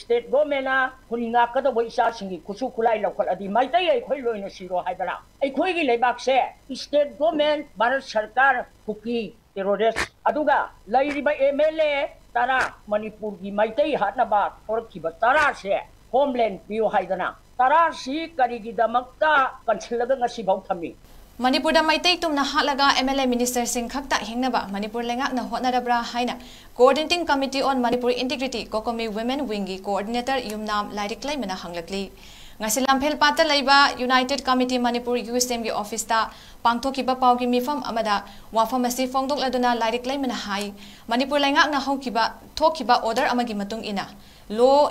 state government huninga kadawai isa singi kusu kulai lokal adi maitai akhoi loina siro haibara akhoi gi leibak se state government bharat sarkar kuki terrorist aduga lairiba MLA tara manipur gi maitai hatnaba thorkiba tara se homeland piu haidana tara si karigi damakta kanchilaga ngasi bau thami Manipur da maitai tumna halaga MLA Minister Singh khakta hingnaba Manipur lengak na hotnarabra haina Coordinating Committee on Manipur Integrity Kokomi Women Wingi Coordinator Yumnam 𝗖𝗢𝗡 mana hanglakli ngasi lampel pata leiba United Committee Manipur USM gi office ta pangthokiba pawgi mifam amada wafam asi fongdok laduna 𝗖𝗢𝗡 mana hai Manipur lengak na hokiba thokiba order amagi matung ina lo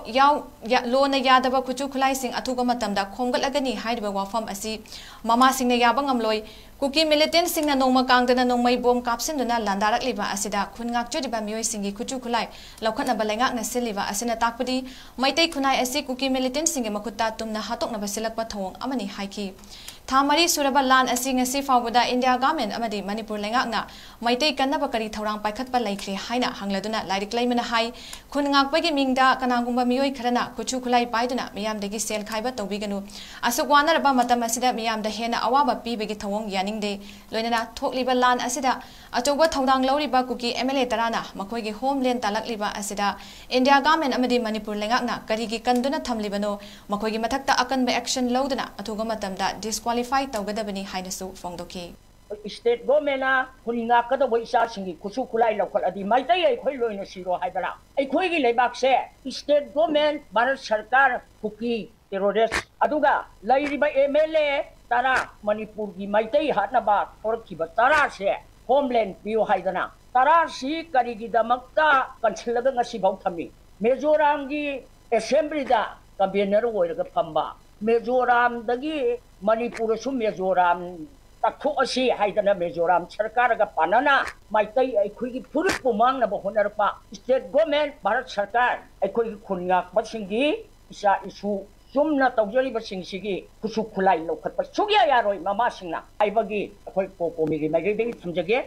na yadaba kuchu khulai sing athuga matamda khomgalagani haiba wafam asi mama singna yaba ngamloi kuki militant singna nongma kangdana nongmai bom kapsinduna landarak liba asida khungak chodiba mioi singi kuchu khulai laukhatna balengak na siliba asina takpadi maitai khunai asi kuki militant singi makutta tumna hatokna basilakpa thong amani haiki Thamari suraba lan asi ngasi fawada India government amadi Manipur lengakna maitai kannaba kari thorang paikhatpa laikhre haina hangladuna 𝗖𝗢𝗡 mana hai khungakpagi mingda kanangumba mioi kharana kuchu khulai paiduna miyamdagi sel khaiba tawbiganu asukwana raba matam asida miyamda hena awaba pibegi thawong yaningde loinana thokliba lan asida achoba thawdang lawriba kuki MLA tarana makoigi homeland talakliba asida India government amadi Manipur lengakna karigi kanduna thamlibano makoigi mathakta akanba action lawduna athuga matamda disqualify tawgadabani hainasu fongdoki state government huninga kadawai isa singi kusu kulai lokal adi maitai akhoi loina siro haibara akhoi gi leibak se state government bharat sarkar kuki terrorist aduga lairiba MLA tara manipur gi maitai hatnaba thorkiba tara se homeland piu haidana tara si karigi damakta kanchilaga ngasi bau thami Mizoram gi assembly da convener oiraga phamba Mizoram dagi Manipur su Mizoram takho asi haidana Mizoram sarkar ga panana maitai akhoi gi puri pumang na bahonarpa state government bharat sarkar akhoi gi khungak basingi isa isu sumna tawjali basingigi kusu khulai lokhat pa sugya yaroi mama singna aibagi akhoi kokomi gi maigi thamjage